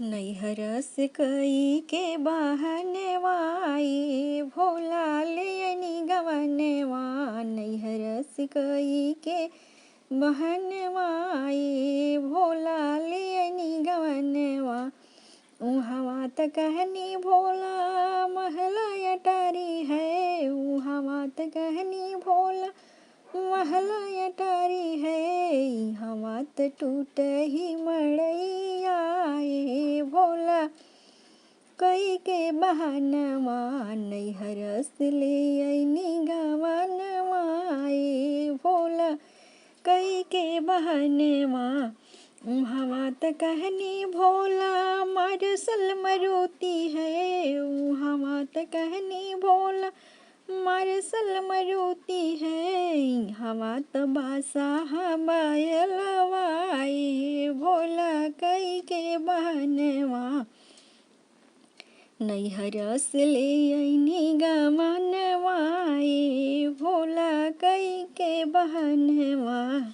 नैहर से कई के बहनवाई भोला लेनी गवनवा। नैहर से कई के बहनवाई भोला लेनी गवनवा। उहवा त कहनी भोला महला अटारी है। उहवा त कहनी भोला महला अटारी है। हवा त टूट ही मड़ैया भोला कई के बहनवा। नैहर से ले अइनी गवनवा भोला कई के बहनवा। उहवा त कहनी भोला मारसल मरुती है। उहवा त कहनी भोला मारसल मरुती है। हवा त बासाह बायलवाई भोला कई के बहनवा। नैहर से ले अइनी गवनवा भोला कई के बहनवा।